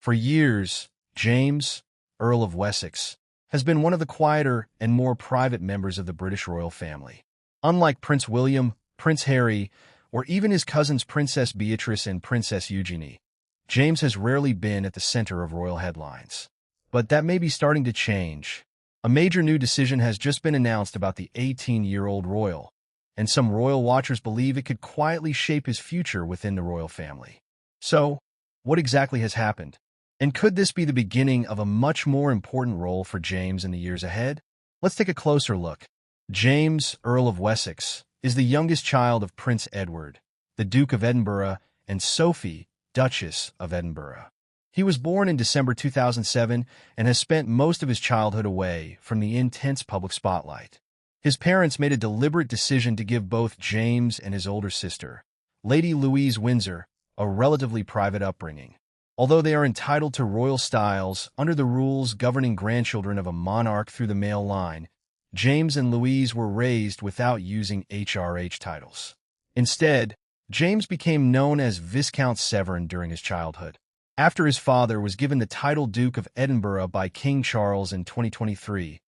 For years, James, Earl of Wessex, has been one of the quieter and more private members of the British royal family. Unlike Prince William, Prince Harry, or even his cousins Princess Beatrice and Princess Eugenie, James has rarely been at the center of royal headlines. But that may be starting to change. A major new decision has just been announced about the 18-year-old royal, and some royal watchers believe it could quietly shape his future within the royal family. So, what exactly has happened? And could this be the beginning of a much more important role for James in the years ahead? Let's take a closer look. James, Earl of Wessex, is the youngest child of Prince Edward, the Duke of Edinburgh, and Sophie, Duchess of Edinburgh. He was born in December 2007 and has spent most of his childhood away from the intense public spotlight. His parents made a deliberate decision to give both James and his older sister, Lady Louise Windsor, a relatively private upbringing. Although they are entitled to royal styles under the rules governing grandchildren of a monarch through the male line, James and Louise were raised without using HRH titles. Instead, James became known as Viscount Severn during his childhood. After his father was given the title Duke of Edinburgh by King Charles in 2023,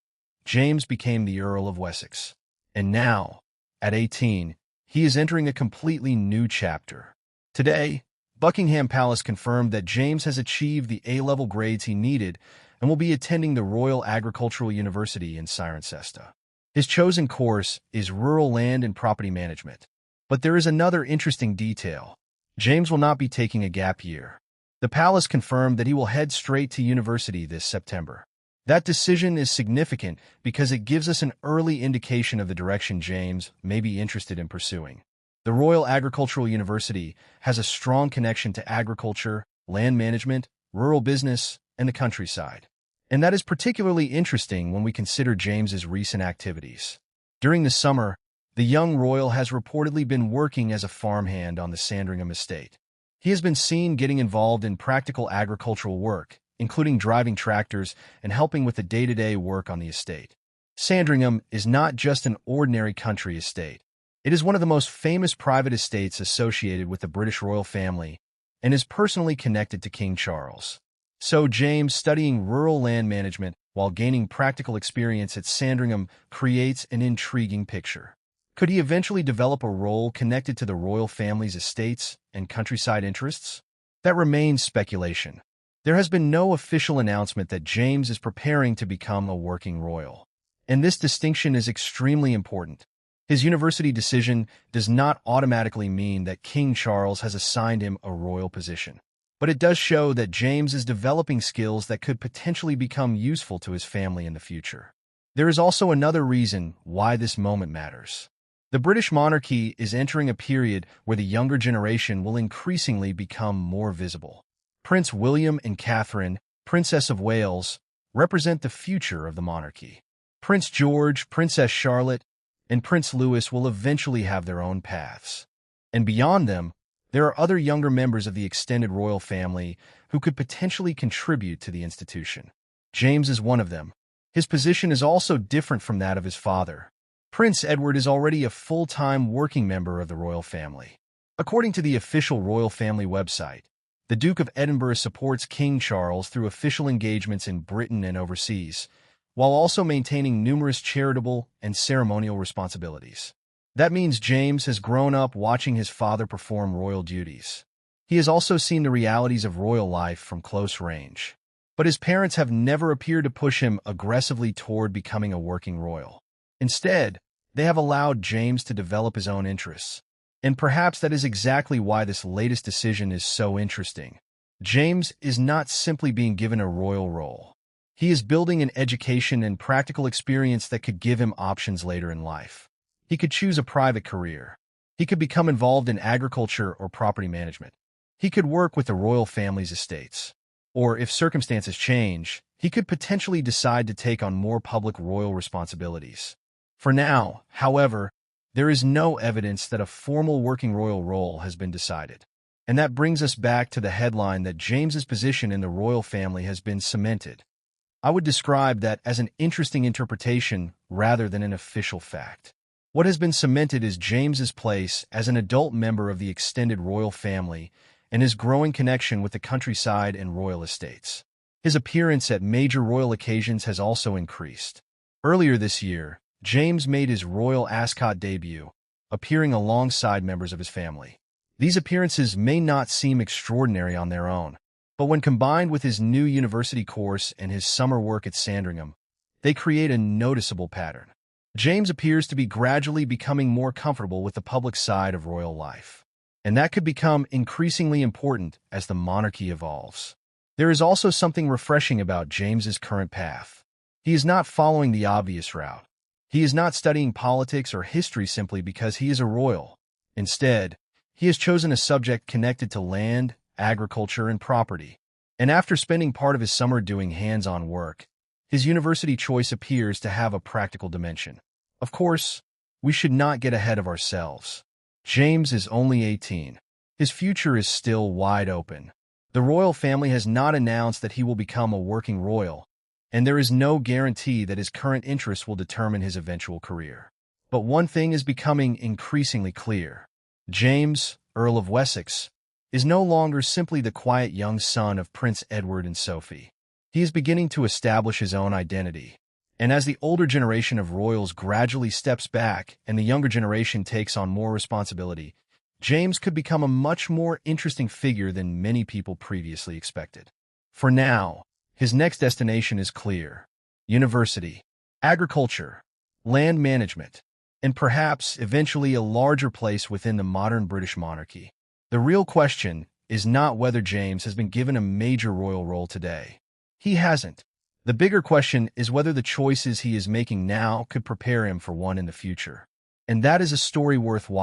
James became the Earl of Wessex. And now, at 18, he is entering a completely new chapter. Today, Buckingham Palace confirmed that James has achieved the A-level grades he needed and will be attending the Royal Agricultural University in Cirencester. His chosen course is Rural Land and Property Management. But there is another interesting detail. James will not be taking a gap year. The palace confirmed that he will head straight to university this September. That decision is significant because it gives us an early indication of the direction James may be interested in pursuing. The Royal Agricultural University has a strong connection to agriculture, land management, rural business, and the countryside. And that is particularly interesting when we consider James's recent activities. During the summer, the young royal has reportedly been working as a farmhand on the Sandringham estate. He has been seen getting involved in practical agricultural work, including driving tractors and helping with the day-to-day work on the estate. Sandringham is not just an ordinary country estate. It is one of the most famous private estates associated with the British royal family and is personally connected to King Charles. So James studying rural land management while gaining practical experience at Sandringham creates an intriguing picture. Could he eventually develop a role connected to the royal family's estates and countryside interests? That remains speculation. There has been no official announcement that James is preparing to become a working royal. And this distinction is extremely important. His university decision does not automatically mean that King Charles has assigned him a royal position. But it does show that James is developing skills that could potentially become useful to his family in the future. There is also another reason why this moment matters. The British monarchy is entering a period where the younger generation will increasingly become more visible. Prince William and Catherine, Princess of Wales, represent the future of the monarchy. Prince George, Princess Charlotte, and Prince Louis will eventually have their own paths. And beyond them, there are other younger members of the extended royal family who could potentially contribute to the institution. James is one of them. His position is also different from that of his father. Prince Edward is already a full-time working member of the royal family. According to the official royal family website, the Duke of Edinburgh supports King Charles through official engagements in Britain and overseas, while also maintaining numerous charitable and ceremonial responsibilities. That means James has grown up watching his father perform royal duties. He has also seen the realities of royal life from close range. But his parents have never appeared to push him aggressively toward becoming a working royal. Instead, they have allowed James to develop his own interests. And perhaps that is exactly why this latest decision is so interesting. James is not simply being given a royal role. He is building an education and practical experience that could give him options later in life. He could choose a private career. He could become involved in agriculture or property management. He could work with the royal family's estates. Or, if circumstances change, he could potentially decide to take on more public royal responsibilities. For now, however, there is no evidence that a formal working royal role has been decided. And that brings us back to the headline that James's position in the royal family has been cemented. I would describe that as an interesting interpretation rather than an official fact. What has been cemented is James's place as an adult member of the extended royal family and his growing connection with the countryside and royal estates. His appearance at major royal occasions has also increased. Earlier this year, James made his royal Ascot debut, appearing alongside members of his family. These appearances may not seem extraordinary on their own, but when combined with his new university course and his summer work at Sandringham, they create a noticeable pattern. James appears to be gradually becoming more comfortable with the public side of royal life, and that could become increasingly important as the monarchy evolves. There is also something refreshing about James's current path. He is not following the obvious route. He is not studying politics or history simply because he is a royal. Instead, he has chosen a subject connected to land, agriculture, and property. And after spending part of his summer doing hands-on work, his university choice appears to have a practical dimension. Of course, we should not get ahead of ourselves. James is only 18. His future is still wide open. The royal family has not announced that he will become a working royal, and there is no guarantee that his current interests will determine his eventual career. But one thing is becoming increasingly clear. James, Earl of Wessex, is no longer simply the quiet young son of Prince Edward and Sophie. He is beginning to establish his own identity. And as the older generation of royals gradually steps back and the younger generation takes on more responsibility, James could become a much more interesting figure than many people previously expected. For now, his next destination is clear: university, agriculture, land management, and perhaps eventually a larger place within the modern British monarchy. The real question is not whether James has been given a major royal role today. He hasn't. The bigger question is whether the choices he is making now could prepare him for one in the future. And that is a story worth watching.